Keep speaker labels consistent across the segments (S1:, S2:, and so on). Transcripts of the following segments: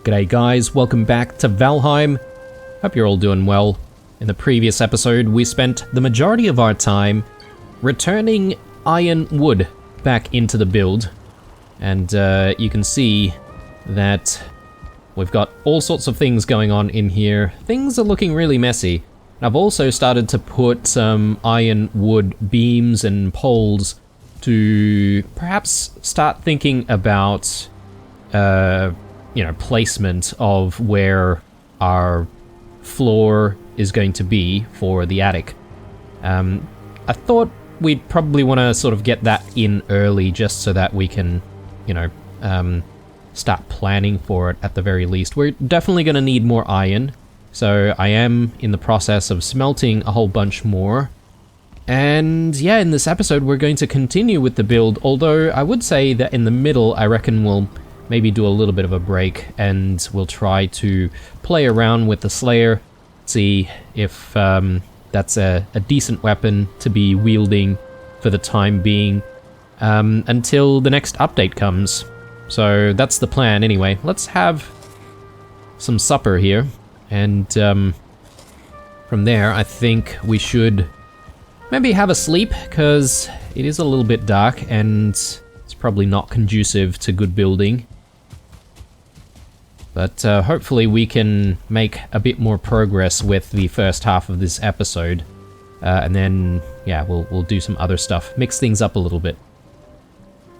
S1: G'day guys, welcome back to Valheim. Hope you're all doing well. In the previous episode, we spent the majority of our time returning iron wood back into the build. And you can see that we've got all sorts of things going on in here. Things are looking really messy. I've also started to put some iron wood beams and poles to perhaps start thinking about placement of where our floor is going to be for the attic. I thought we'd probably want to sort of get that in early just so that we can, start planning for it at the very least. We're definitely going to need more iron, so I am in the process of smelting a whole bunch more. And yeah, in this episode we're going to continue with the build, although I would say that in the middle I reckon we'll maybe do a little bit of a break and we'll try to play around with the Slayer, see if that's a decent weapon to be wielding for the time being until the next update comes. So that's the plan anyway. Let's have some supper here, and from there I think we should maybe have a sleep, because it is a little bit dark and it's probably not conducive to good building. But hopefully we can make a bit more progress with the first half of this episode. And then, yeah, we'll do some other stuff. Mix things up a little bit.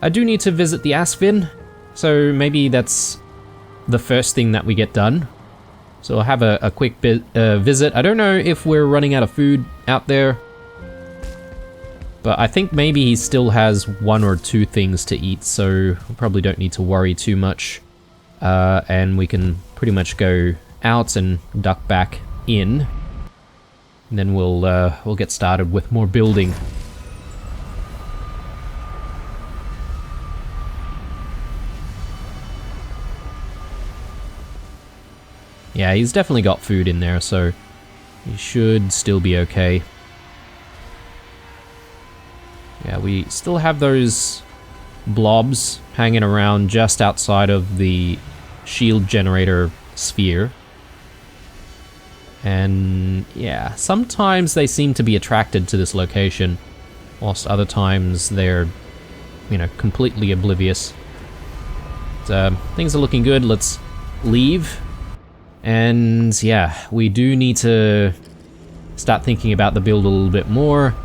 S1: I do need to visit the Asvin, so maybe that's the first thing that we get done. So I'll have a quick visit. I don't know if we're running out of food out there, but I think maybe he still has one or two things to eat, so we probably don't need to worry too much. And we can pretty much go out and duck back in, and then we'll get started with more building. Yeah, he's definitely got food in there, so he should still be okay. Yeah, we still have those blobs hanging around just outside of the shield generator sphere. And yeah, sometimes they seem to be attracted to this location, whilst other times they're, completely oblivious. But, things are looking good. Let's leave. And yeah, we do need to start thinking about the build a little bit more.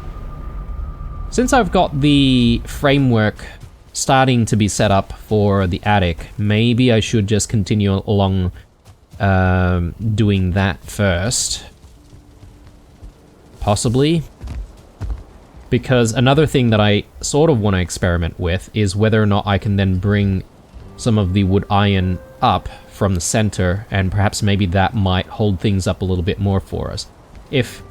S1: Since I've got the framework starting to be set up for the attic, maybe I should just continue along doing that first. Possibly. Because another thing that I sort of want to experiment with is whether or not I can then bring some of the wood iron up from the center, and perhaps maybe that might hold things up a little bit more for us. If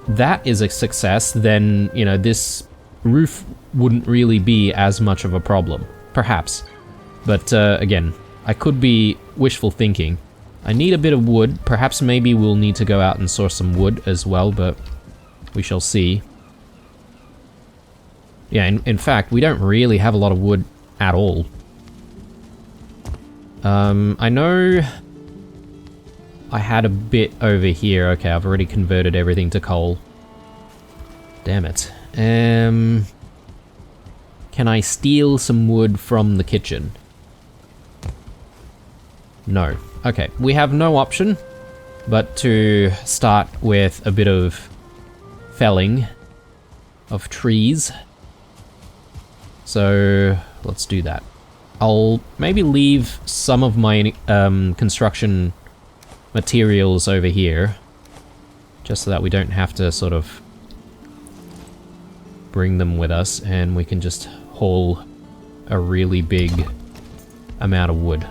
S1: that is a success, then, this roof wouldn't really be as much of a problem. Perhaps. But, again, I could be wishful thinking. I need a bit of wood. Perhaps maybe we'll need to go out and source some wood as well, but we shall see. Yeah, in fact, we don't really have a lot of wood at all. I know I had a bit over here. Okay, I've already converted everything to coal. Damn it. Can I steal some wood from the kitchen? No. Okay, we have no option but to start with a bit of felling of trees. So let's do that. I'll maybe leave some of my construction materials over here, just so that we don't have to sort of bring them with us, and we can just haul a really big amount of wood.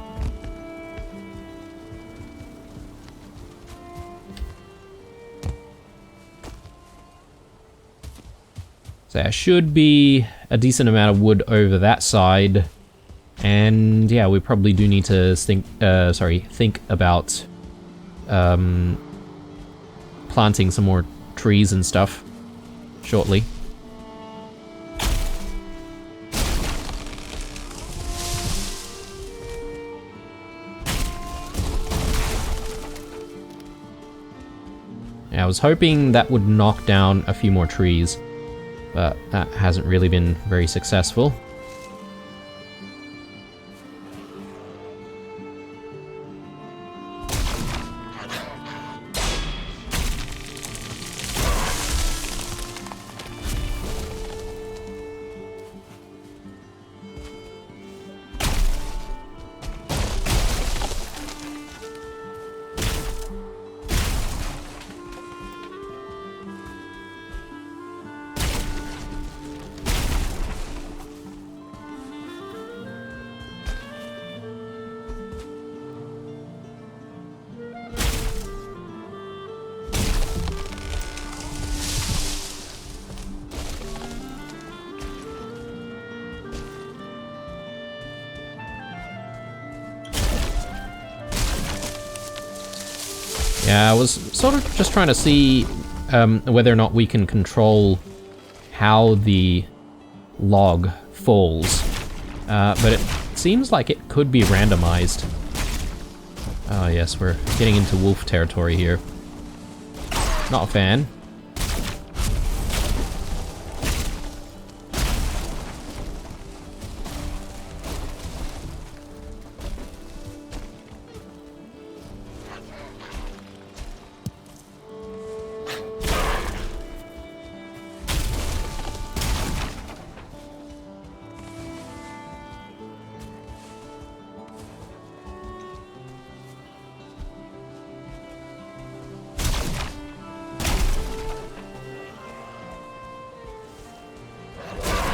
S1: So there should be a decent amount of wood over that side. And yeah, we probably do need to think about planting some more trees and stuff shortly. I was hoping that would knock down a few more trees, but that hasn't really been very successful. Yeah, I was sort of just trying to see whether or not we can control how the log falls, but it seems like it could be randomized. Oh yes, we're getting into wolf territory here. Not a fan.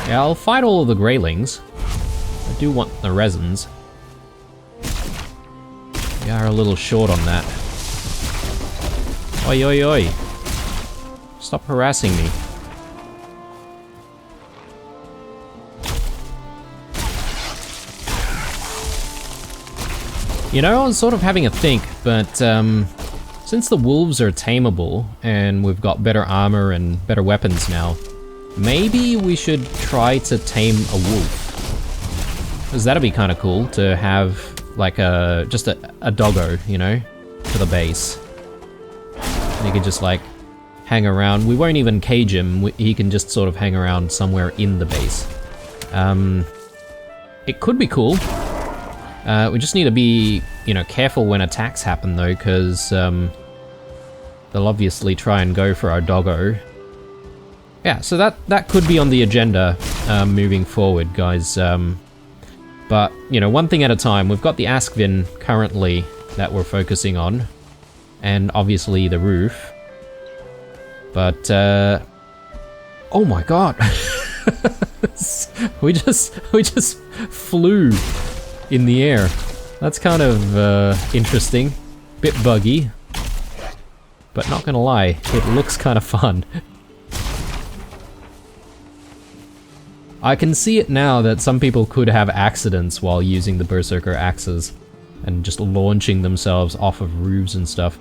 S1: Yeah, I'll fight all of the greylings. I do want the resins. We are a little short on that. Oi, oi, oi. Stop harassing me. You know, I was sort of having a think, but since the wolves are tameable and we've got better armor and better weapons now, maybe we should try to tame a wolf. Because that'd be kind of cool to have like just a doggo, you know, for the base. And he could just like hang around. We won't even cage him. He can just sort of hang around somewhere in the base. It could be cool. We just need to be, you know, careful when attacks happen though, because they'll obviously try and go for our doggo. Yeah, so that could be on the agenda moving forward, guys. But, you know, one thing at a time. We've got the Askvin currently that we're focusing on, and obviously the roof. But, oh my god! we just flew in the air. That's kind of interesting. Bit buggy. But not gonna lie, it looks kind of fun. I can see it now that some people could have accidents while using the Berserker axes and just launching themselves off of roofs and stuff.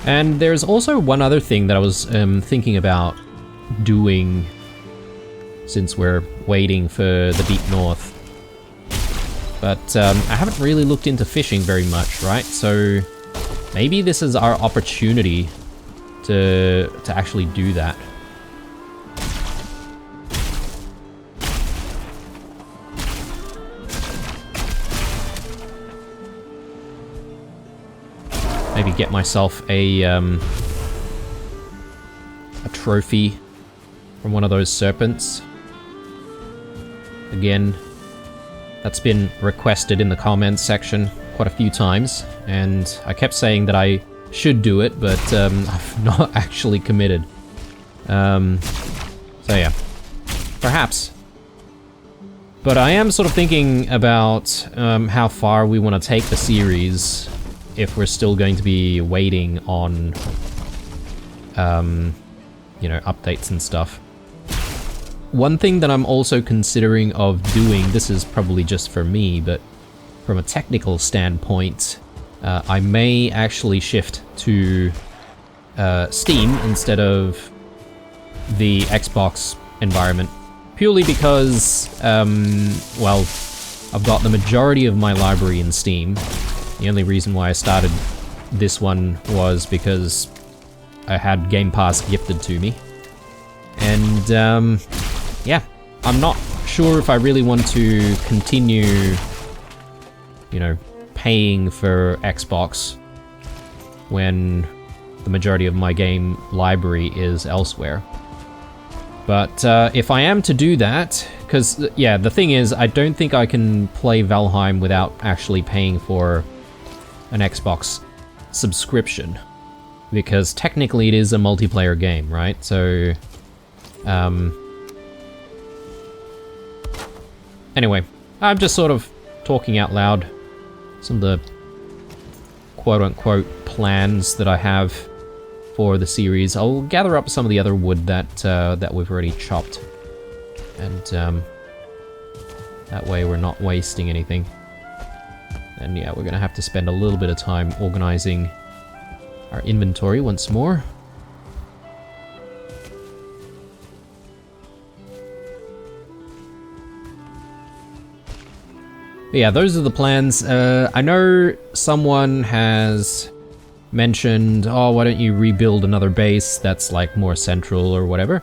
S1: And there's also one other thing that I was thinking about doing since we're waiting for the deep north. But I haven't really looked into fishing very much, right? So maybe this is our opportunity to actually do that. Maybe get myself a trophy from one of those serpents. Again, that's been requested in the comments section quite a few times, and I kept saying that I should do it, but I've not actually committed. So yeah, perhaps. But I am sort of thinking about how far we want to take the series if we're still going to be waiting on, you know, updates and stuff. one thing that I'm also considering of doing, this is probably just for me, but from a technical standpoint, I may actually shift to Steam instead of the Xbox environment. Purely because, well, I've got the majority of my library in Steam. The only reason why I started this one was because I had Game Pass gifted to me. And, yeah, I'm not sure if I really want to continue, you know, paying for Xbox when the majority of my game library is elsewhere. But if I am to do that, because, yeah, the thing is, I don't think I can play Valheim without actually paying for an Xbox subscription. Because technically it is a multiplayer game, right? So, anyway, I'm just sort of talking out loud some of the quote-unquote plans that I have for the series. I'll gather up some of the other wood that that we've already chopped, and that way we're not wasting anything. And yeah, we're gonna have to spend a little bit of time organizing our inventory once more. But yeah, those are the plans. I know someone has mentioned, oh, why don't you rebuild another base that's like more central or whatever.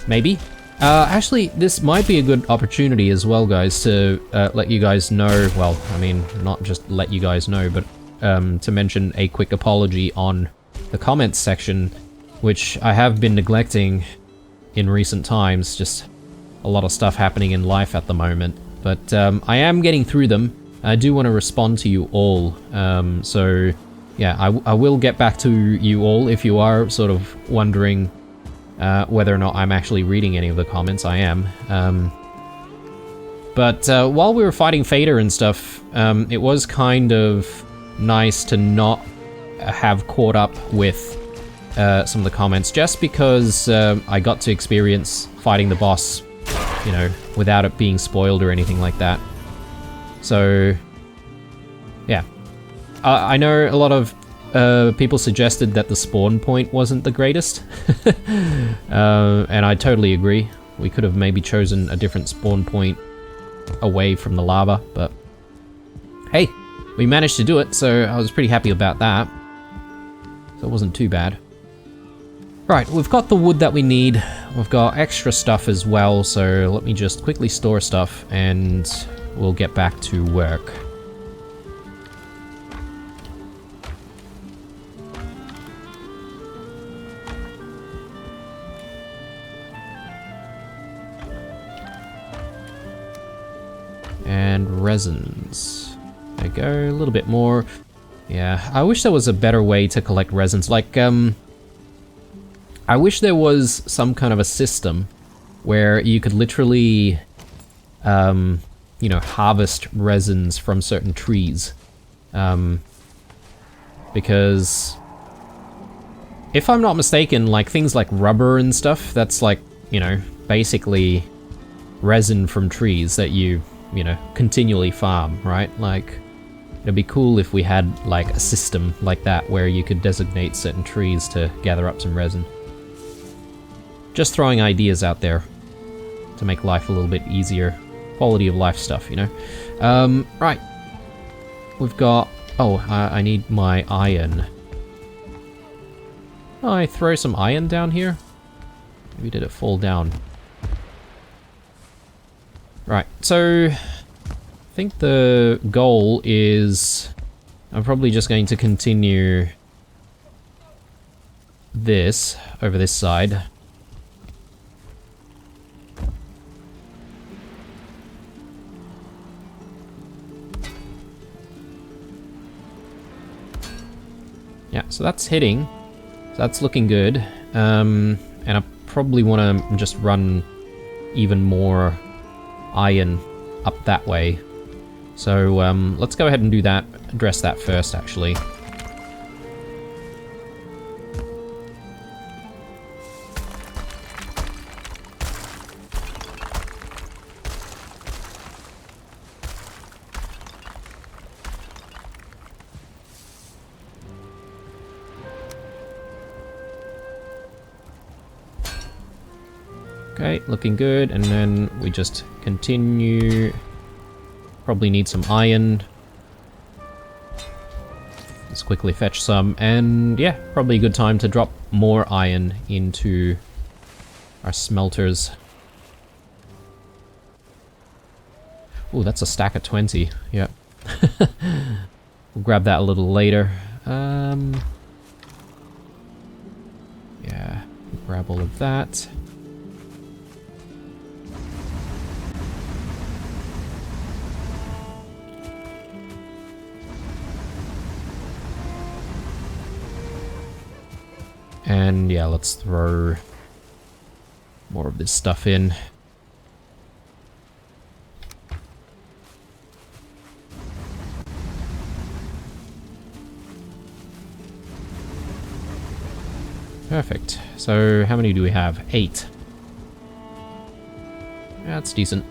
S1: Maybe. Actually, this might be a good opportunity as well, guys, to let you guys know, well, I mean, not just let you guys know, but to mention a quick apology on the comments section, which I have been neglecting in recent times, just a lot of stuff happening in life at the moment. But I am getting through them. I do want to respond to you all, so yeah, I will get back to you all if you are sort of wondering whether or not I'm actually reading any of the comments. I am. But while we were fighting favour and stuff, it was kind of nice to not have caught up with some of the comments, just because I got to experience fighting the boss, you know, without it being spoiled or anything like that. So, yeah. I know a lot of people suggested that the spawn point wasn't the greatest. And I totally agree. We could have maybe chosen a different spawn point away from the lava, but hey, we managed to do it, so I was pretty happy about that. So it wasn't too bad. Right, we've got the wood that we need. We've got extra stuff as well, so let me just quickly store stuff and we'll get back to work. And resins. There we go, a little bit more. Yeah, I wish there was a better way to collect resins. Like, I wish there was some kind of a system where you could literally, you know, harvest resins from certain trees. Because if I'm not mistaken, like things like rubber and stuff, that's like, you know, basically resin from trees that you know, continually farm, right? Like, it'd be cool if we had like a system like that where you could designate certain trees to gather up some resin. Just throwing ideas out there to make life a little bit easier. Quality of life stuff, you know? Right. We've got... oh, I need my iron. Oh, I throw some iron down here? Maybe did it fall down? Right, so... I think the goal is... I'm probably just going to continue this over this side. Yeah, so that's hitting. So that's looking good. And I probably want to just run even more iron up that way. So let's go ahead and do that. Address that first, actually. Okay, looking good, and then we just continue. Probably need some iron. Let's quickly fetch some, and yeah, probably a good time to drop more iron into our smelters. Oh, that's a stack of 20. Yep. We'll grab that a little later. Yeah, grab all of that. And yeah, let's throw more of this stuff in. Perfect. So how many do we have? 8. That's decent.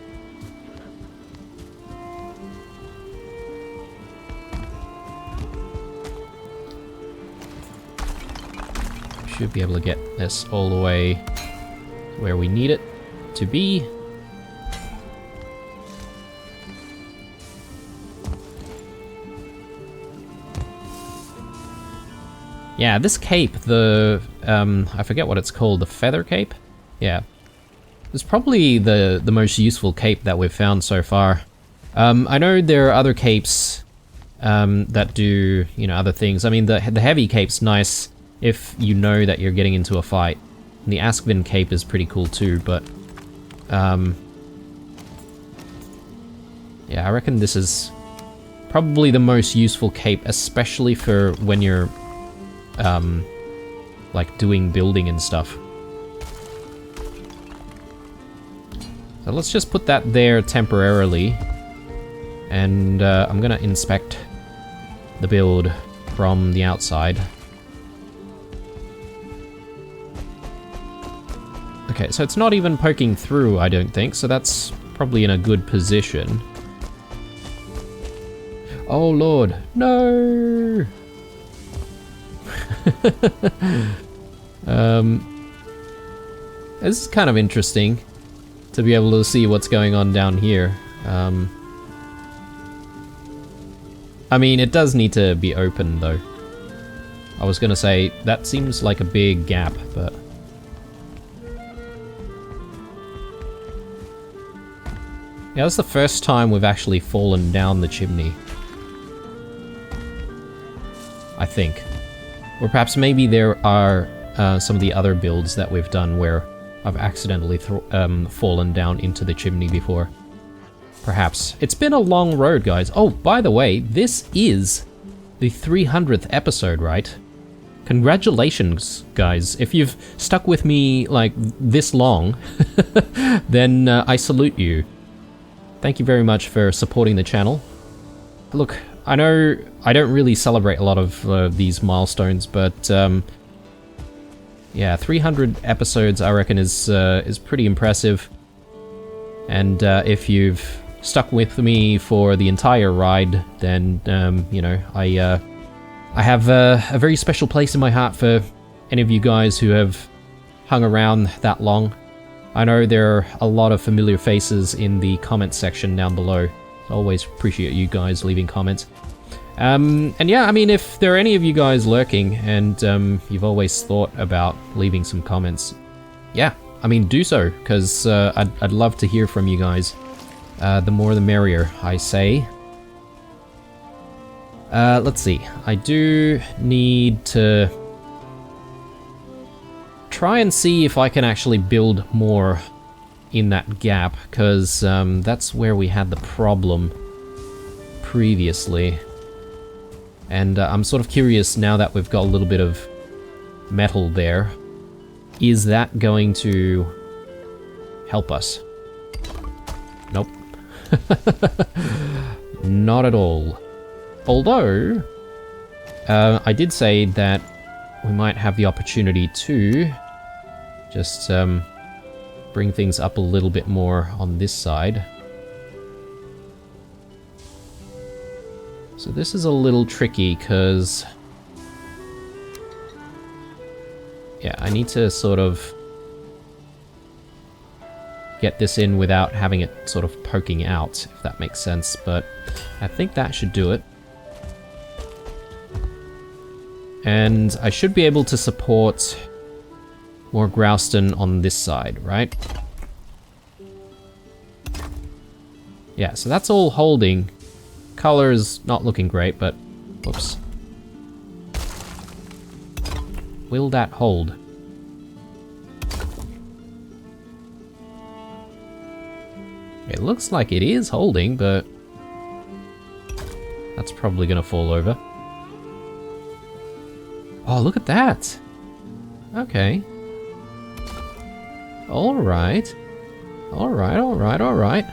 S1: Should be able to get this all the way to where we need it to be. Yeah, this cape, the I forget what it's called, the feather cape? Yeah. It's probably the most useful cape that we've found so far. I know there are other capes that do, you know, other things. I mean, the heavy cape's nice if you know that you're getting into a fight. And the Askvin cape is pretty cool too, but yeah, I reckon this is probably the most useful cape, especially for when you're like doing building and stuff. So let's just put that there temporarily, and I'm gonna inspect the build from the outside. Okay, so it's not even poking through, I don't think, so that's probably in a good position. Oh lord, no! This is kind of interesting to be able to see what's going on down here. I mean, it does need to be open though. I was gonna say, that seems like a big gap, but... yeah, that's the first time we've actually fallen down the chimney. I think. Or perhaps maybe there are some of the other builds that we've done where I've accidentally fallen down into the chimney before. Perhaps. It's been a long road, guys. Oh, by the way, this is the 300th episode, right? Congratulations, guys. If you've stuck with me, like, this long, then I salute you. Thank you very much for supporting the channel. Look, I know I don't really celebrate a lot of these milestones, but yeah, 300 episodes I reckon is pretty impressive. And if you've stuck with me for the entire ride, then you know, I have a very special place in my heart for any of you guys who have hung around that long. I know there are a lot of familiar faces in the comment section down below. I always appreciate you guys leaving comments. And yeah, I mean, if there are any of you guys lurking and you've always thought about leaving some comments, yeah, I mean, do so, because I'd love to hear from you guys. The more the merrier, I say. Let's see. I do need to try and see if I can actually build more in that gap, because that's where we had the problem previously. And I'm sort of curious now that we've got a little bit of metal there. Is that going to help us? Nope. Not at all. Although, I did say that we might have the opportunity to just bring things up a little bit more on this side. So this is a little tricky because, yeah, I need to sort of get this in without having it sort of poking out, if that makes sense, but I think that should do it. And I should be able to support more grouston on this side, right? Yeah, so that's all holding. Color is not looking great, but... Whoops. Will that hold? It looks like it is holding, but... That's probably gonna fall over. Oh, look at that! Okay. Alright. Alright, alright, alright.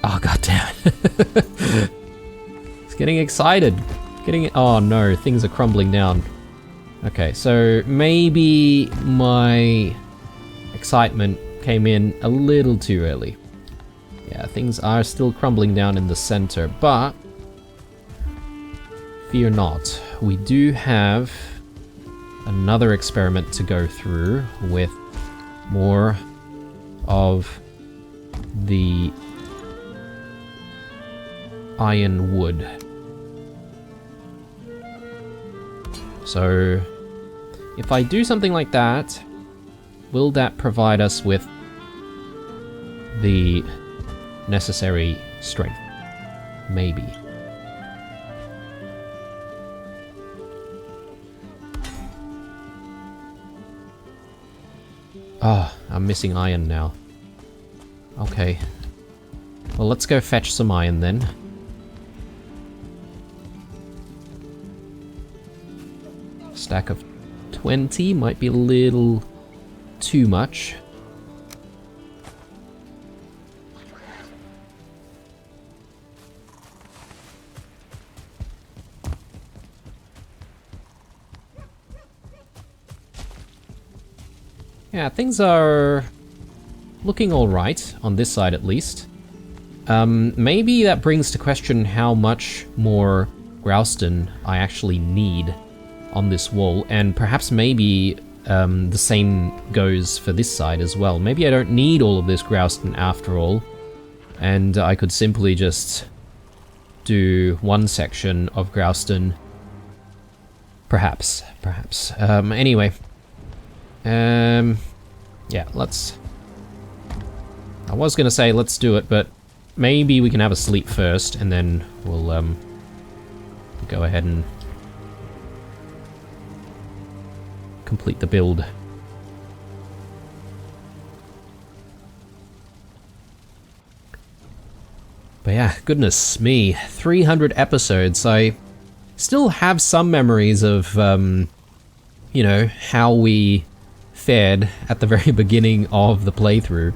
S1: Oh, goddammit. It's getting excited. Oh no, things are crumbling down. Okay, so maybe my excitement came in a little too early. Yeah, things are still crumbling down in the center, but fear not. We do have another experiment to go through with more of the iron wood. So, if I do something like that, will that provide us with the necessary strength? Maybe. Oh, I'm missing iron now. Okay. Well, let's go fetch some iron then. Stack of 20 might be a little too much. Yeah, things are looking alright, on this side at least. Maybe that brings to question how much more grouston I actually need on this wall, and perhaps maybe the same goes for this side as well. Maybe I don't need all of this grouston after all, and I could simply just do one section of grouston. Perhaps. Anyway. Yeah, let's... I was gonna say let's do it, but maybe we can have a sleep first, and then we'll, go ahead and complete the build. But yeah, goodness me, 300 episodes. I still have some memories of, you know, how we fared at the very beginning of the playthrough.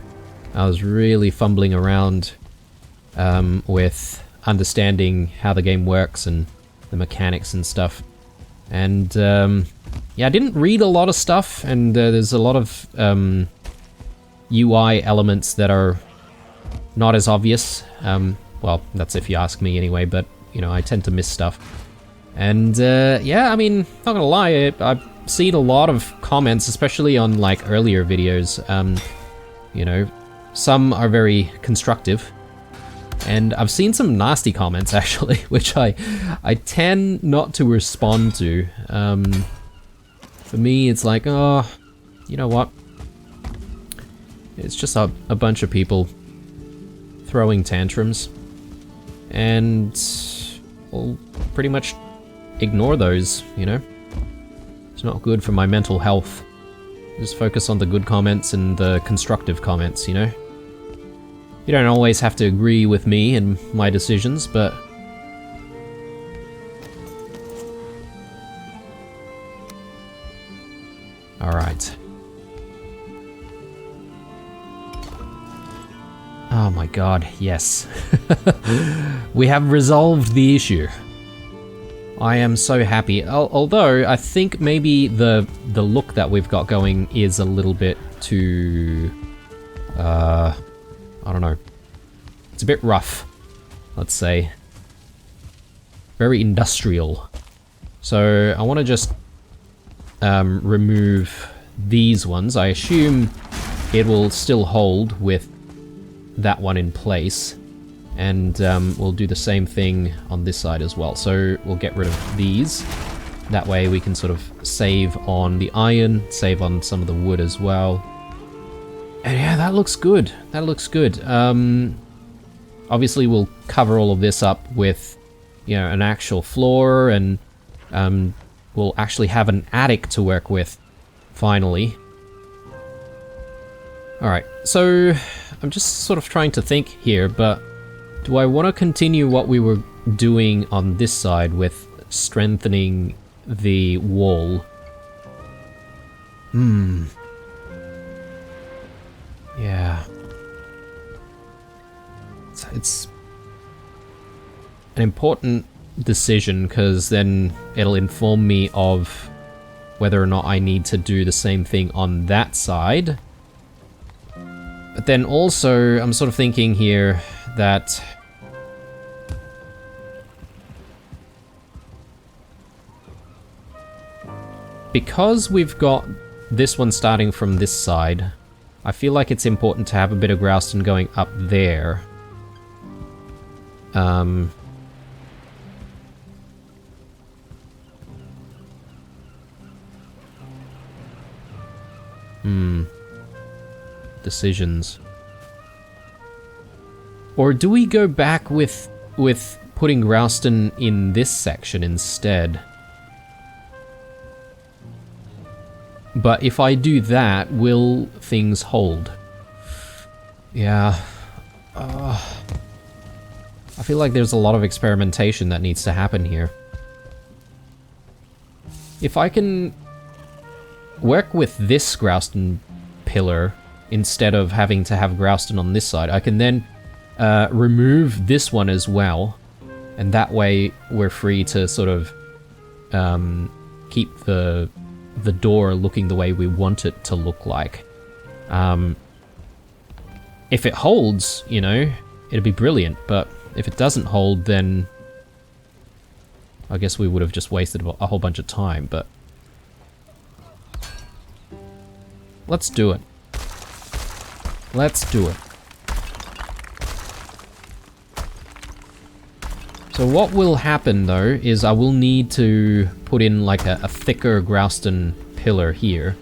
S1: I was really fumbling around with understanding how the game works and the mechanics and stuff. And yeah, I didn't read a lot of stuff, and there's a lot of UI elements that are not as obvious. Well, that's if you ask me anyway, but, you know, I tend to miss stuff. And yeah, I mean, not gonna lie, I've seen a lot of comments, especially on, like, earlier videos. You know, some are very constructive, and I've seen some nasty comments, actually, which I tend not to respond to. For me, it's like, oh, you know what? It's just a bunch of people throwing tantrums, and I'll pretty much ignore those, you know? It's not good for my mental health. Just focus on the good comments and the constructive comments, you know? You don't always have to agree with me and my decisions, but... Alright. Oh my god, yes. We have resolved the issue. I am so happy. Although, I think maybe the look that we've got going is a little bit too... I don't know. It's a bit rough, let's say. Very industrial. So, I want to just remove these ones. I assume it will still hold with that one in place. And we'll do the same thing on this side as well. So we'll get rid of these. That way we can sort of save on the iron, save on some of the wood as well. And yeah, that looks good. That looks good. Obviously we'll cover all of this up with, you know, an actual floor, and we'll actually have an attic to work with, finally. Alright, so I'm just sort of trying to think here, but do I want to continue what we were doing on this side with strengthening the wall? Yeah. It's an important decision, because then it'll inform me of whether or not I need to do the same thing on that side. But then also, I'm sort of thinking here that because we've got this one starting from this side, I feel like it's important to have a bit of grouston going up there. Decisions. Or do we go back with putting grouston in this section instead? But if I do that, will things hold? Yeah. I feel like there's a lot of experimentation that needs to happen here. If I can work with this grouston pillar instead of having to have grouston on this side, I can then remove this one as well, and that way we're free to sort of keep the door looking the way we want it to look like. If it holds, you know, it'd be brilliant, but if it doesn't hold, then I guess we would have just wasted a whole bunch of time, but let's do it. Let's do it. So what will happen though is I will need to put in like a thicker grouston pillar here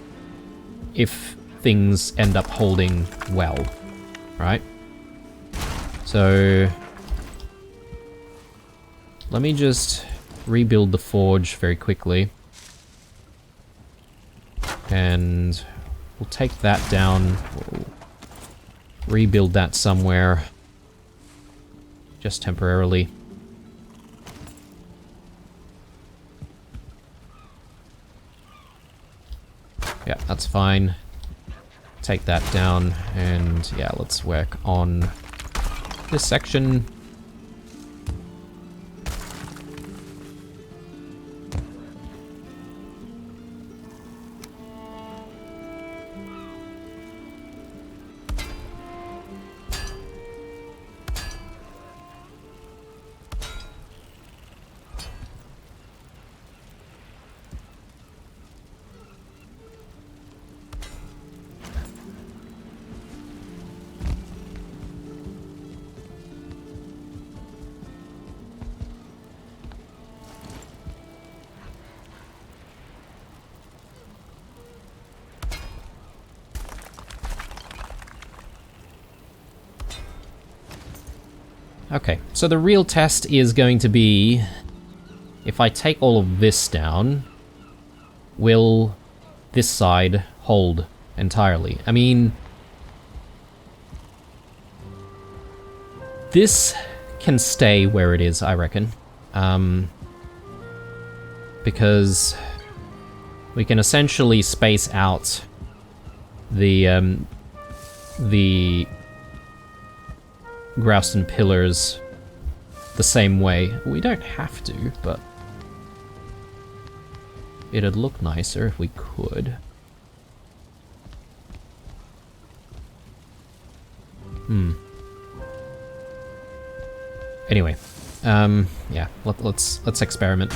S1: if things end up holding well, right? So let me just rebuild the forge very quickly, and we'll take that down. We'll rebuild that somewhere just temporarily. Yeah, that's fine. Take that down, and yeah, let's work on this section. Okay, so the real test is going to be, if I take all of this down, will this side hold entirely? I mean, this can stay where it is, I reckon. Because we can essentially space out the grouston pillars the same way. We don't have to, but it'd look nicer if we could. Anyway, yeah, let's experiment.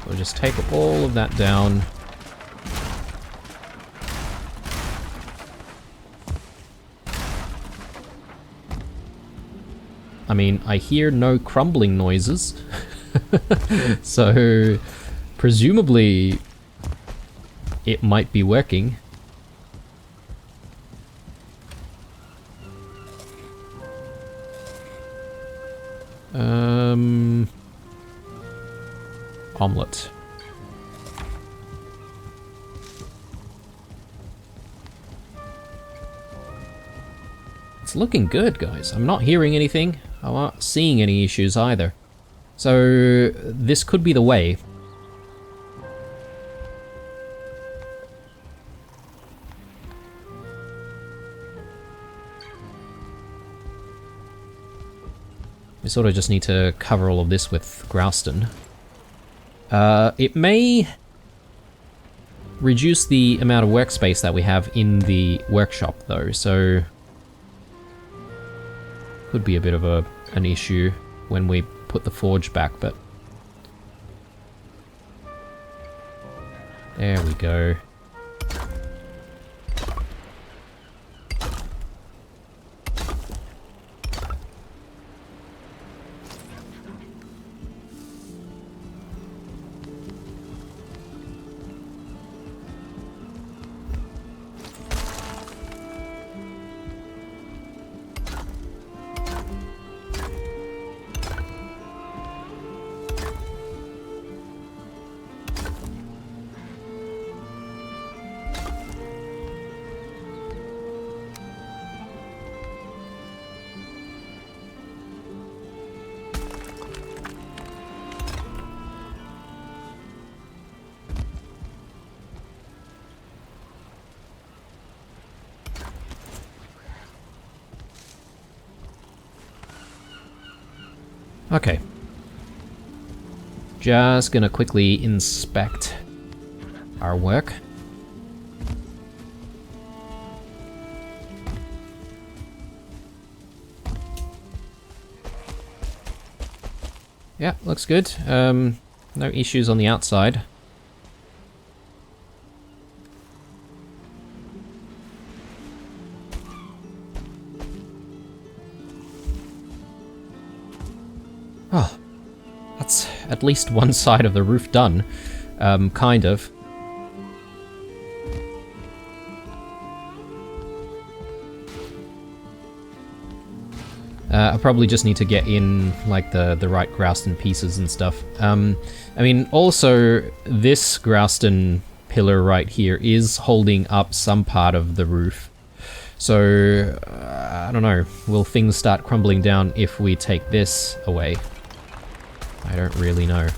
S1: We'll just take all of that down. I mean, I hear no crumbling noises. So, presumably, it might be working. Omelette. It's looking good, guys. I'm not hearing anything. I'm not seeing any issues either. So, this could be the way. We sort of just need to cover all of this with Grouston. It may reduce the amount of workspace that we have in the workshop, though, so could be a bit of an issue when we put the forge back, but there we go. Okay. Just gonna quickly inspect our work. Yeah, looks good. No issues on the outside. Oh, that's at least one side of the roof done. Kind of. I probably just need to get in, like, the right Grouston pieces and stuff. I mean, also, this Grouston pillar right here is holding up some part of the roof. So, I don't know, will things start crumbling down if we take this away? I don't really know.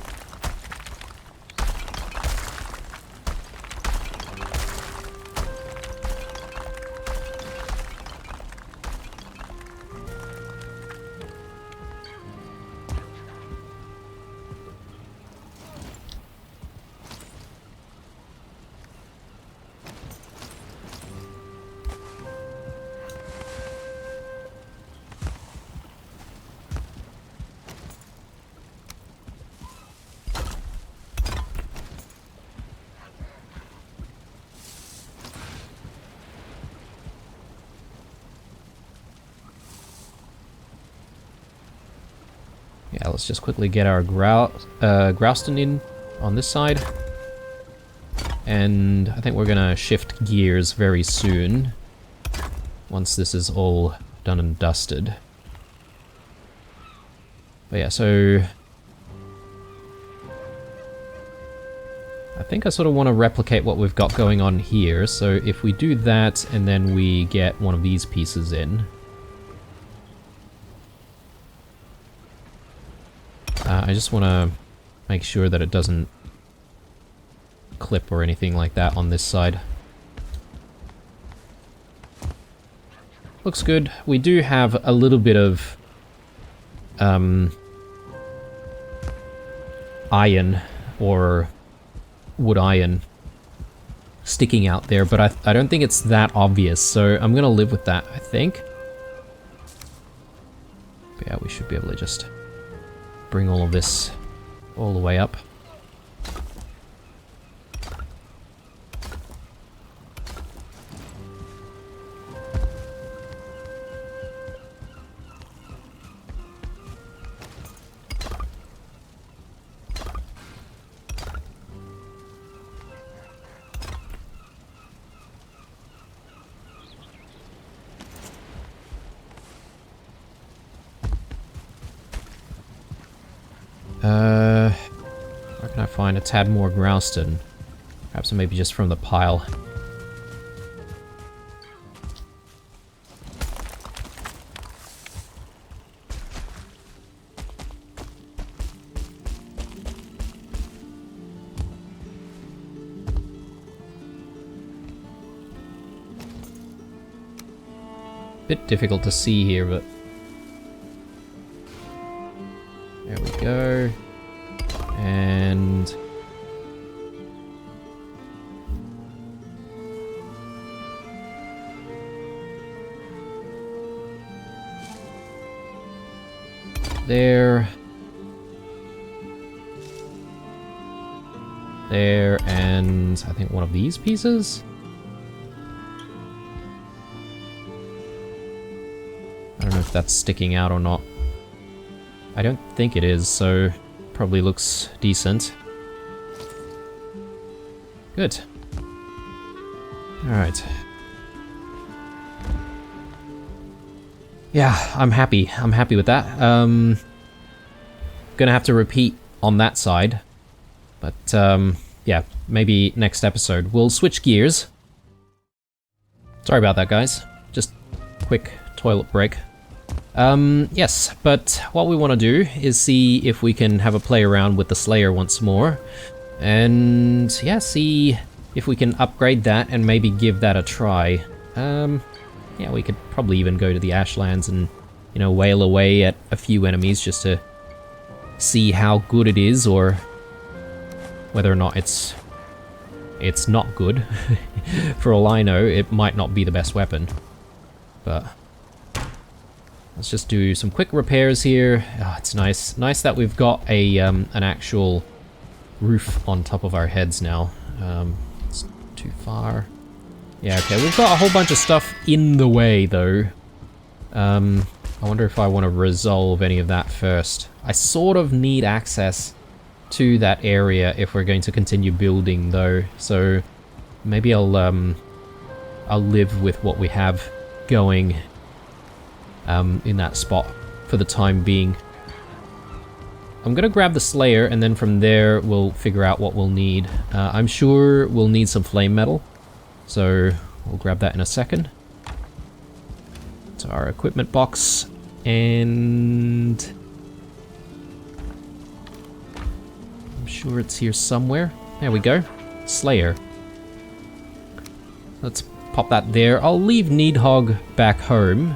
S1: Yeah, let's just quickly get our Grouston in on this side. And I think we're gonna shift gears very soon, once this is all done and dusted. But yeah, so I think I sort of want to replicate what we've got going on here. So if we do that, and then we get one of these pieces in. I just want to make sure that it doesn't clip or anything like that on this side. Looks good. We do have a little bit of iron, or wood iron, sticking out there, but I don't think it's that obvious, so I'm gonna live with that, I think. But yeah, we should be able to just bring all of this all the way up. Where can I find a tad more grouston? Perhaps maybe just from the pile. Bit difficult to see here, but there we go. And there, and I think one of these pieces. I don't know if that's sticking out or not. I don't think it is, so probably looks decent. Good. Alright. Yeah, I'm happy. I'm happy with that. Gonna have to repeat on that side. But, yeah, maybe next episode. We'll switch gears. Sorry about that, guys. Just quick toilet break. Yes, but what we want to do is see if we can have a play around with the Slayer once more. And, yeah, see if we can upgrade that and maybe give that a try. Yeah, we could probably even go to the Ashlands and, you know, wail away at a few enemies just to see how good it is, or whether or not it's not good. For all I know, it might not be the best weapon. But let's just do some quick repairs here. Oh, it's nice that we've got a an actual roof on top of our heads now. It's too far. Yeah, okay, we've got a whole bunch of stuff in the way, though. I wonder if I want to resolve any of that first. I sort of need access to that area if we're going to continue building, though. So maybe I'll live with what we have going in that spot for the time being. I'm gonna grab the Slayer, and then from there we'll figure out what we'll need. I'm sure we'll need some flame metal. So we'll grab that in a second. To our equipment box, and I'm sure it's here somewhere. There we go. Slayer. Let's pop that there. I'll leave Needhog back home,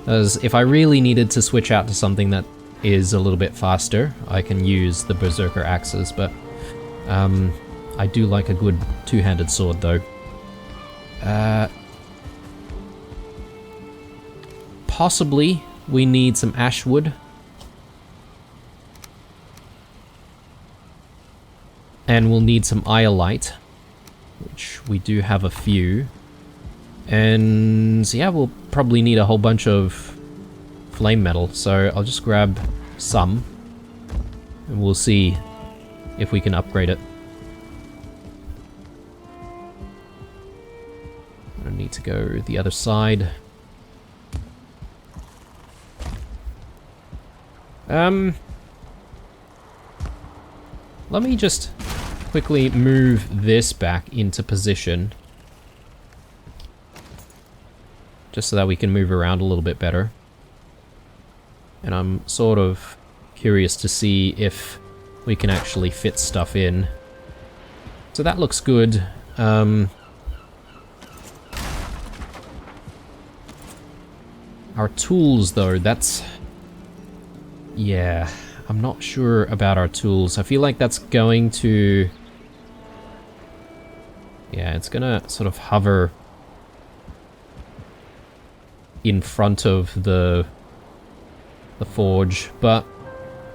S1: as if I really needed to switch out to something that is a little bit faster, I can use the Berserker axes, but I do like a good two-handed sword, though. Possibly we need some ash wood. And we'll need some iolite, which we do have a few. And yeah, we'll probably need a whole bunch of flame metal, so I'll just grab some and we'll see if we can upgrade it. I need to go the other side. Let me just quickly move this back into position, just so that we can move around a little bit better. And I'm sort of curious to see if we can actually fit stuff in. So that looks good. Our tools, though, that's... yeah, I'm not sure about our tools. I feel like that's going to... yeah, it's gonna sort of hover in front of the forge, but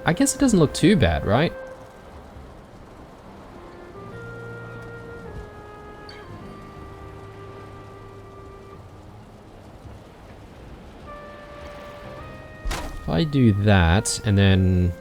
S1: I guess it doesn't look too bad, right? If I do that, and then...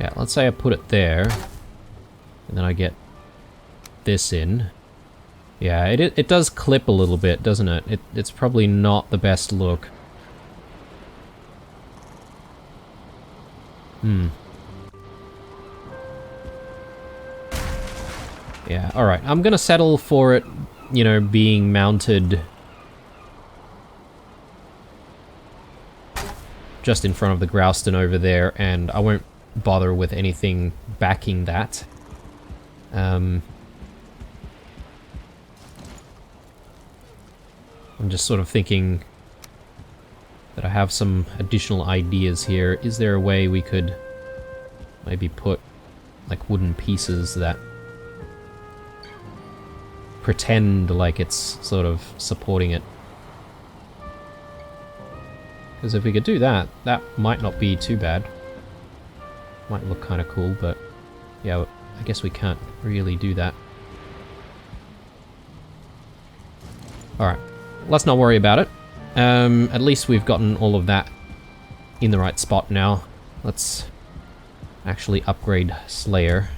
S1: Yeah, let's say I put it there, and then I get this in. Yeah, it does clip a little bit, doesn't it? It's probably not the best look. Yeah, alright. I'm gonna settle for it, you know, being mounted just in front of the Grouston over there, and I won't bother with anything backing that. I'm just sort of thinking that I have some additional ideas here. Is there a way we could maybe put like wooden pieces that pretend like it's sort of supporting it? Because if we could do that, that might not be too bad. Might look kind of cool, but yeah, I guess we can't really do that. Alright, let's not worry about it. At least we've gotten all of that in the right spot now. Let's actually upgrade Slayer.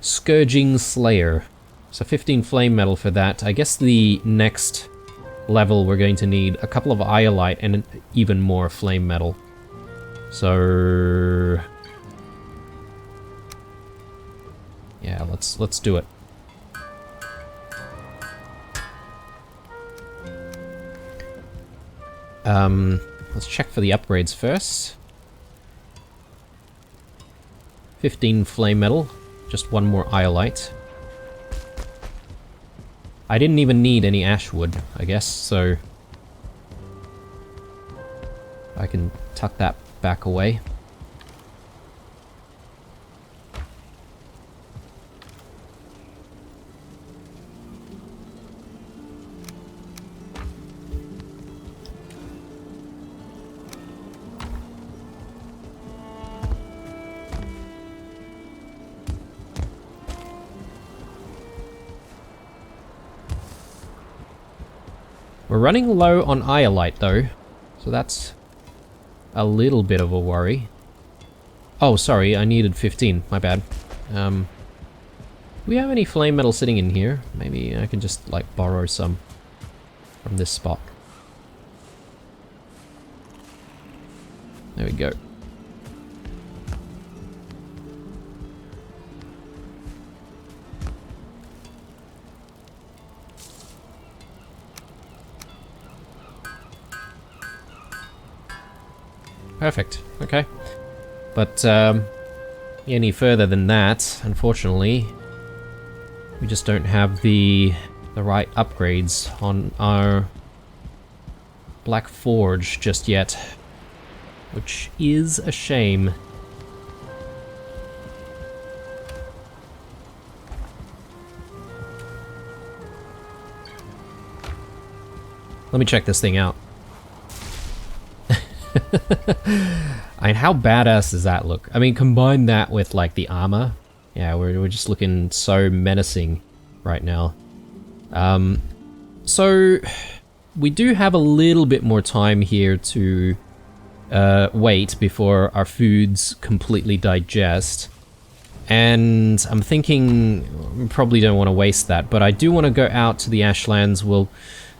S1: Scourging Slayer. So 15 flame metal for that. I guess the next level we're going to need a couple of iolite and even more flame metal. So yeah, let's do it. Let's check for the upgrades first. 15 flame metal, just one more iolite. I didn't even need any ashwood, I guess, so I can tuck that back away. We're running low on iolite though, so that's a little bit of a worry. Oh, sorry, I needed 15, my bad. Do we have any flame metal sitting in here? Maybe I can just, like, borrow some from this spot. There we go. Perfect, okay. But, any further than that, unfortunately, we just don't have the right upgrades on our Black Forge just yet, which is a shame. Let me check this thing out. I mean, how badass does that look? I mean, combine that with, like, the armor. Yeah, we're just looking so menacing right now. So, we do have a little bit more time here to wait before our foods completely digest. And I'm thinking, we probably don't want to waste that, but I do want to go out to the Ashlands. We'll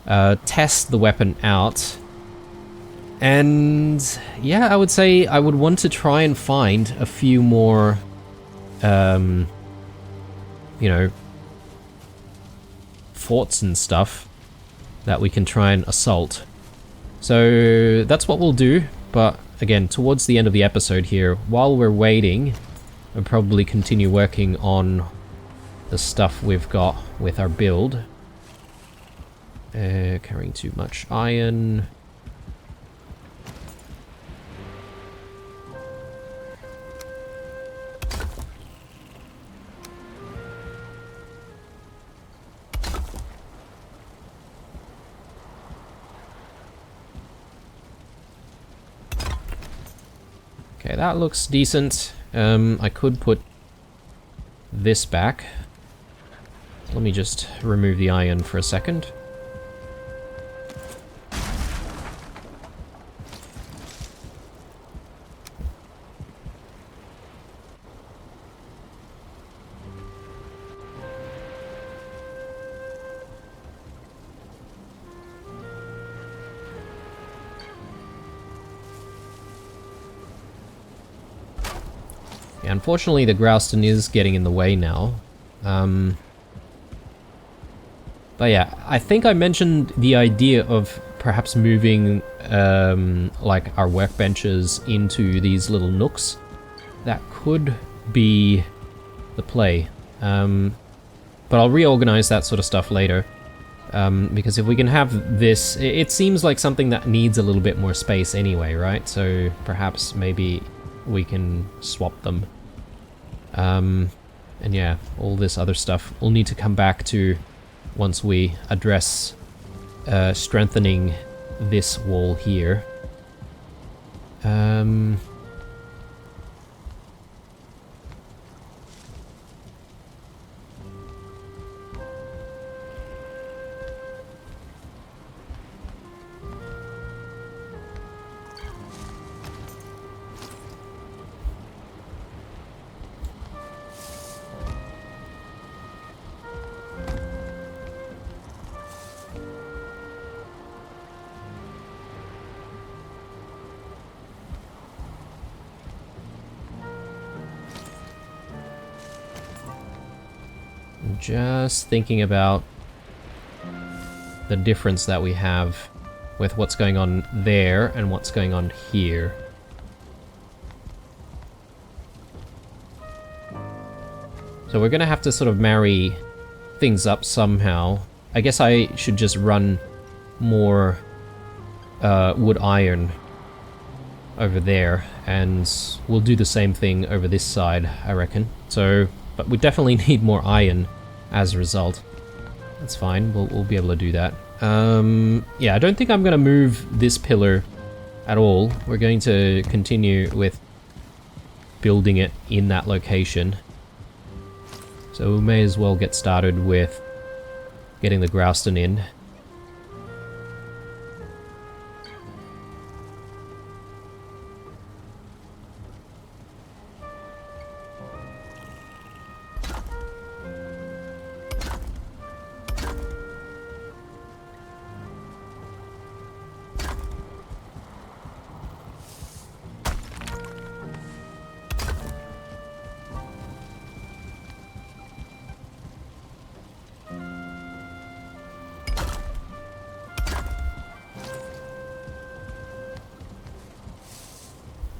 S1: test the weapon out. And yeah, I would say I would want to try and find a few more, you know, forts and stuff that we can try and assault. So that's what we'll do, but again, towards the end of the episode here, while we're waiting, I'll probably continue working on the stuff we've got with our build. Carrying too much iron. Okay, that looks decent. I could put this back. Let me just remove the iron for a second. Unfortunately, the Grouston is getting in the way now. But yeah, I think I mentioned the idea of perhaps moving like our workbenches into these little nooks. That could be the play. But I'll reorganize that sort of stuff later. Because if we can have this, it seems like something that needs a little bit more space anyway, right? So perhaps maybe we can swap them. And yeah, all this other stuff we'll need to come back to once we address strengthening this wall here. Just thinking about the difference that we have with what's going on there and what's going on here. So we're gonna have to sort of marry things up somehow. I guess I should just run more wood iron over there, and we'll do the same thing over this side, I reckon. So, but we definitely need more iron as a result. That's fine, we'll be able to do that. Yeah, I don't think I'm gonna move this pillar at all. We're going to continue with building it in that location. So we may as well get started with getting the Grouston in.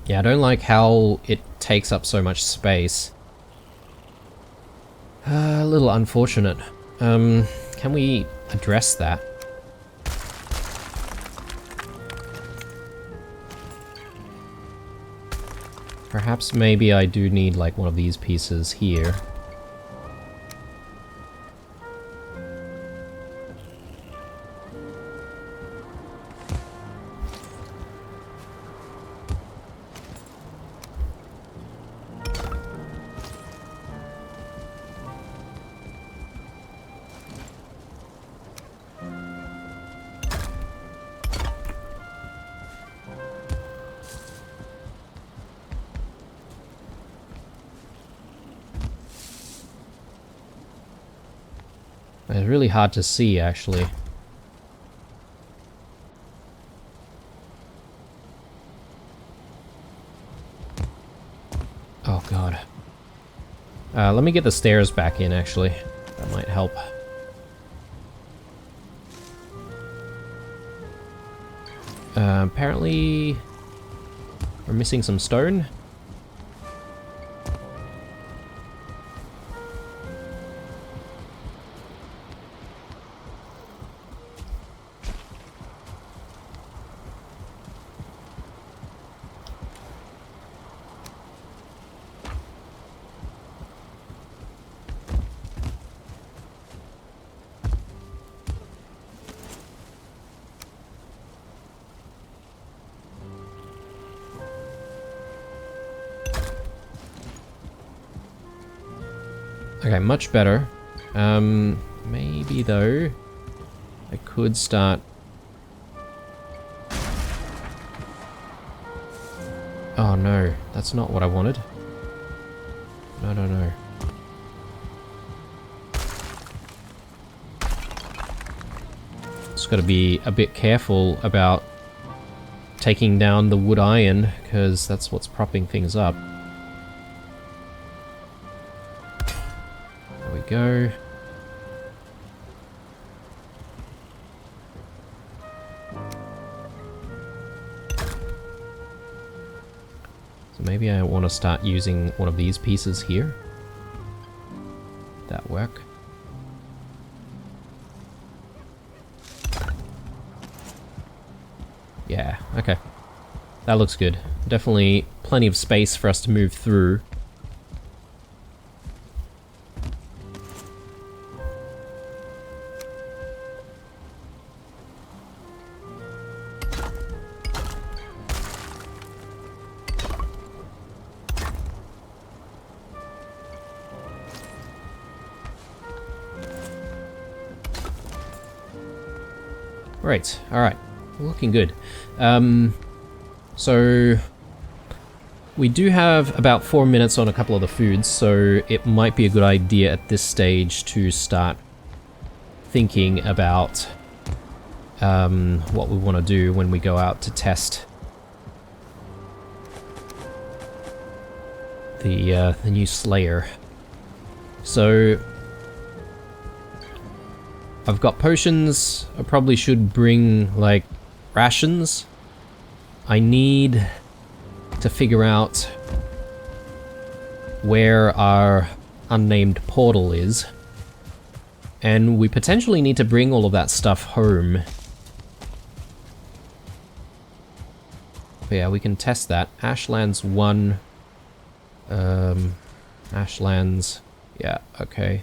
S1: Yeah, I don't like how it takes up so much space. A little unfortunate. Can we address that? Perhaps maybe I do need like one of these pieces here. It's really hard to see, actually. Oh god. Let me get the stairs back in, actually. That might help. Apparently we're missing some stone. Okay, much better. Maybe though, I could start... Oh no, that's not what I wanted. No, no, no. Just gotta be a bit careful about taking down the wood iron, because that's what's propping things up. we go. So maybe I want to start using one of these pieces here. That work? Yeah, okay. That looks good. Definitely plenty of space for us to move through. Right, alright. Looking good. So we do have about 4 minutes on a couple of the foods, so it might be a good idea at this stage to start thinking about what we want to do when we go out to test the new Slayer. So I've got potions. I probably should bring, like, rations. I need to figure out where our unnamed portal is. And we potentially need to bring all of that stuff home. But yeah, we can test that. Ashlands 1. Ashlands. Yeah, okay.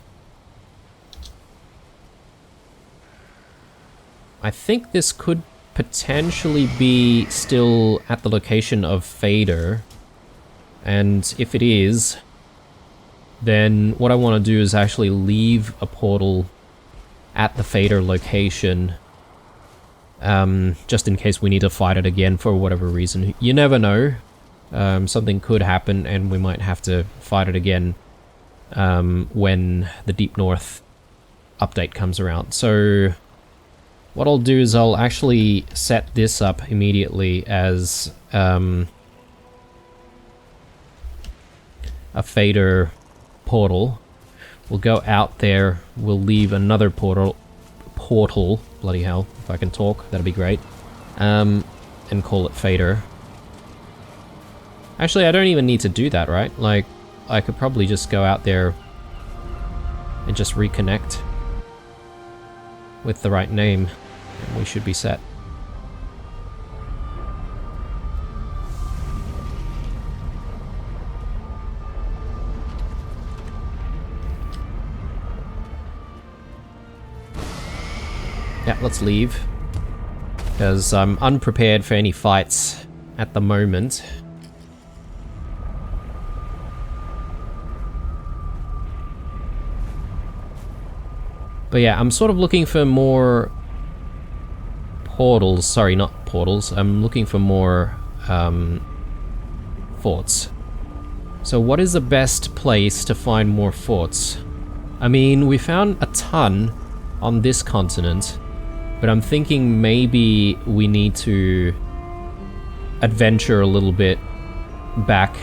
S1: I think this could potentially be still at the location of favour. And if it is, then what I want to do is actually leave a portal at the favour location. Just in case we need to fight it again for whatever reason. You never know. Something could happen and we might have to fight it again when the Deep North update comes around. So what I'll do is I'll actually set this up immediately as a fader portal. We'll go out there, we'll leave another portal, bloody hell, if I can talk, that'd be great, and call it fader. Actually, I don't even need to do that, right? Like, I could probably just go out there and just reconnect with the right name. And we should be set. Yeah, let's leave. Because I'm unprepared for any fights at the moment. But yeah, I'm sort of looking for more portals, sorry, not portals. I'm looking for more forts. So what is the best place to find more forts? I mean, we found a ton on this continent, but I'm thinking maybe we need to adventure a little bit back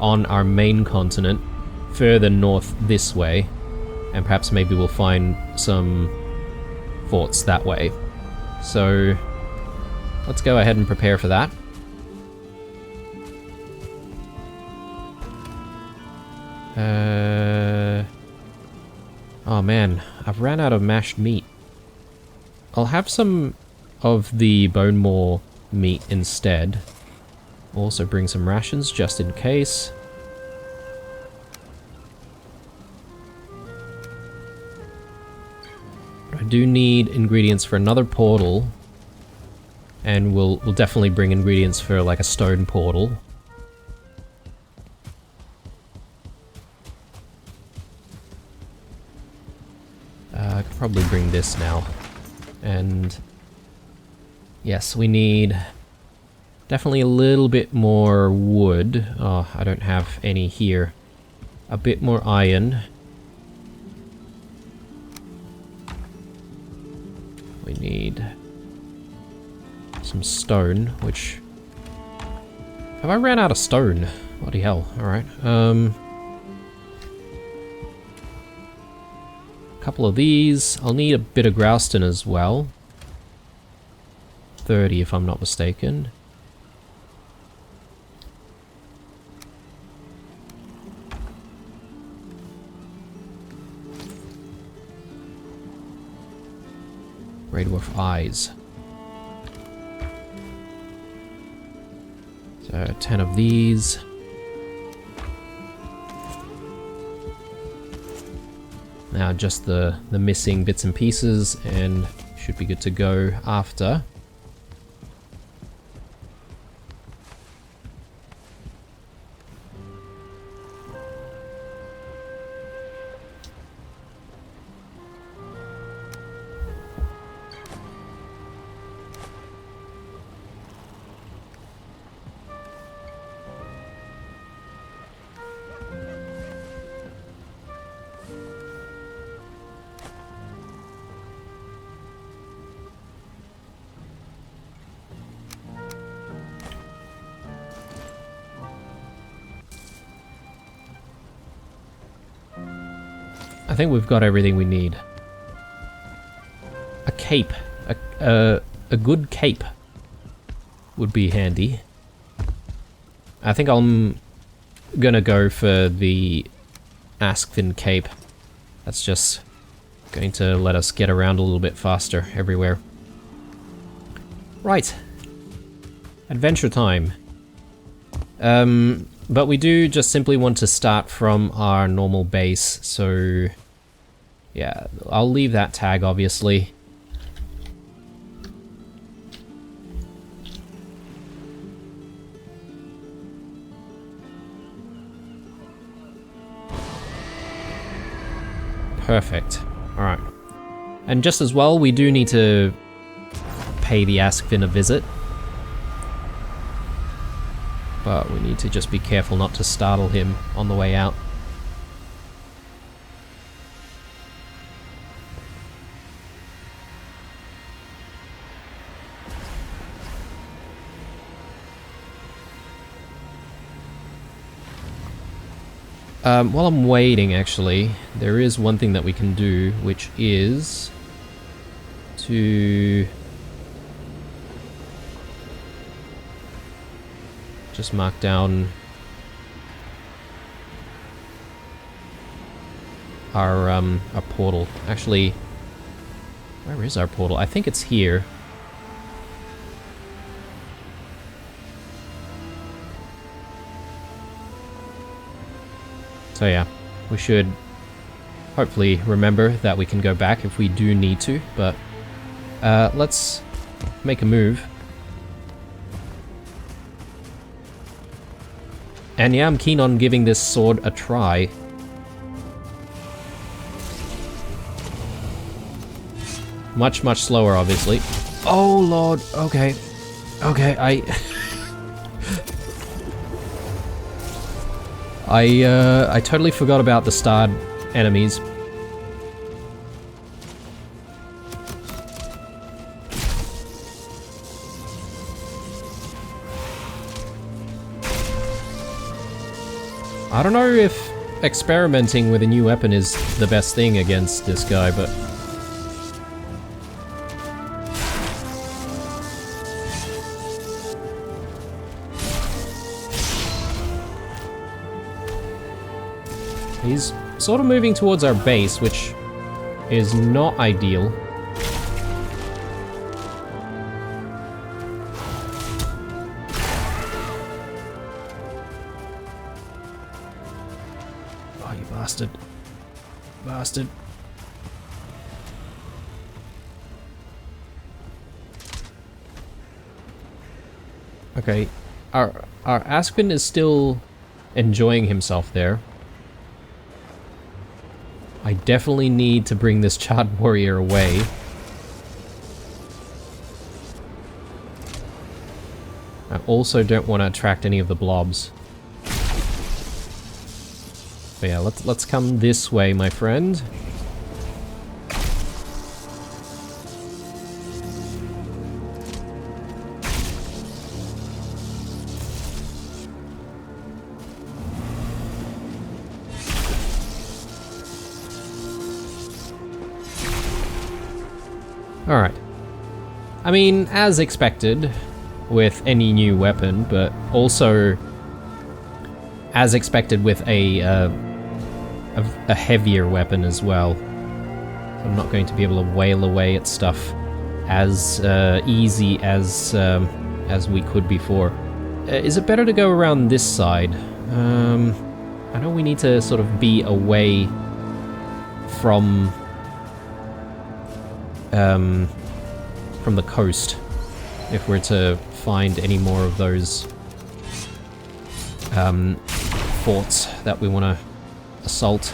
S1: on our main continent, further north this way, and perhaps maybe we'll find some forts that way. So let's go ahead and prepare for that. Oh man, I've ran out of mashed meat. I'll have some of the bone maw meat instead. Also bring some rations just in case. I do need ingredients for another portal, and we'll definitely bring ingredients for like a stone portal. I could probably bring this now. And yes, we need definitely a little bit more wood. Oh, I don't have any here. A bit more iron. We need some stone, which... Have I ran out of stone? Bloody hell, alright. couple of these. I'll need a bit of grouston as well. 30 if I'm not mistaken. Grey dwarf eyes. So 10 of these. Now just the missing bits and pieces and should be good to go after. I think we've got everything we need. A cape. A good cape would be handy. I think I'm gonna go for the Askfin cape. That's just going to let us get around a little bit faster everywhere. Right. Adventure time. But we do just simply want to start from our normal base, so yeah, I'll leave that tag obviously. Perfect. Alright. And just as well, we do need to pay the Askfin a visit. But we need to just be careful not to startle him on the way out. While I'm waiting, actually, there is one thing that we can do, which is to just mark down our portal. Actually, where is our portal? I think it's here. So yeah, we should hopefully remember that we can go back if we do need to, but let's make a move. And yeah, I'm keen on giving this sword a try. Much, much slower, obviously. Oh lord, okay. Okay, I totally forgot about the starred enemies. I don't know if experimenting with a new weapon is the best thing against this guy, but he's sort of moving towards our base, which is not ideal. Oh, you bastard. Bastard. Okay, our Askfin is still enjoying himself there. I definitely need to bring this charred warrior away. I also don't want to attract any of the blobs. But yeah, let's come this way, my friend. Alright. I mean, as expected with any new weapon, but also as expected with a heavier weapon as well. So I'm not going to be able to wail away at stuff as easy as we could before. Is it better to go around this side? I know we need to sort of be away from the coast if we're to find any more of those forts that we want to assault.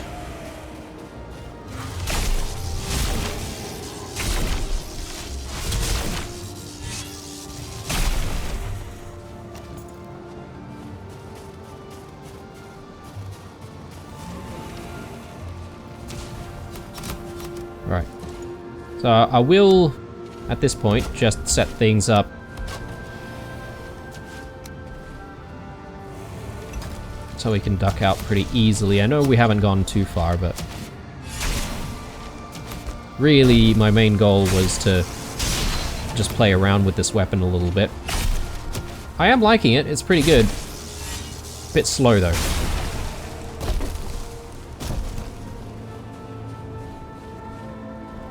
S1: Right. So I will, at this point, just set things up so we can duck out pretty easily. I know we haven't gone too far, but really my main goal was to just play around with this weapon a little bit. I am liking it, it's pretty good. Bit slow though.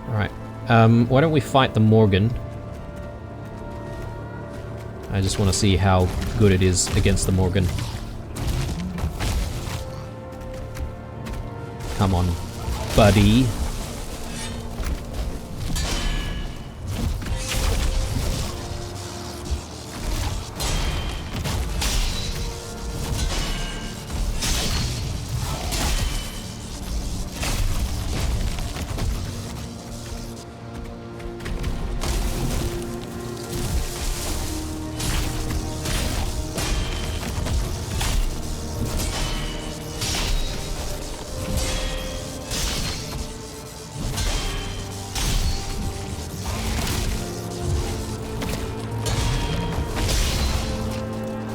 S1: Alright, why don't we fight the Morgan? I just want to see how good it is against the Morgan. Come on, buddy.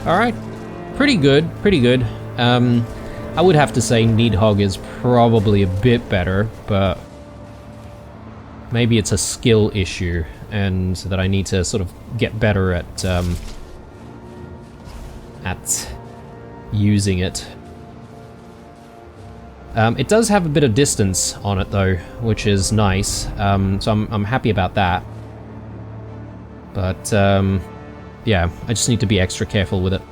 S1: Alright, pretty good, pretty good. I would have to say Needhog is probably a bit better, but maybe it's a skill issue, and that I need to sort of get better at using it. It does have a bit of distance on it though, which is nice, so I'm happy about that. But yeah, I just need to be extra careful with it.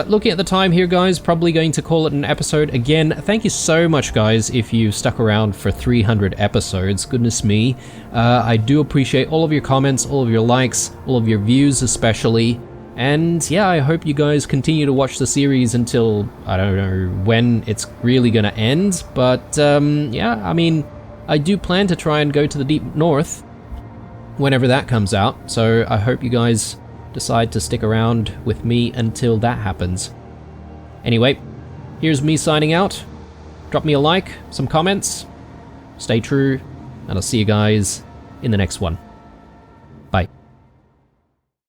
S1: Looking at the time here, guys, probably going to call it an episode. Again, thank you so much, guys, if you stuck around for 300 episodes. Goodness me. I do appreciate all of your comments, all of your likes, all of your views especially. And yeah, I hope you guys continue to watch the series until, I don't know when it's really gonna end. But yeah, I mean, I do plan to try and go to the Deep North whenever that comes out. So I hope you guys decide to stick around with me until that happens. Anyway, here's me signing out. Drop me a like, some comments, stay true, and I'll see you guys in the next one.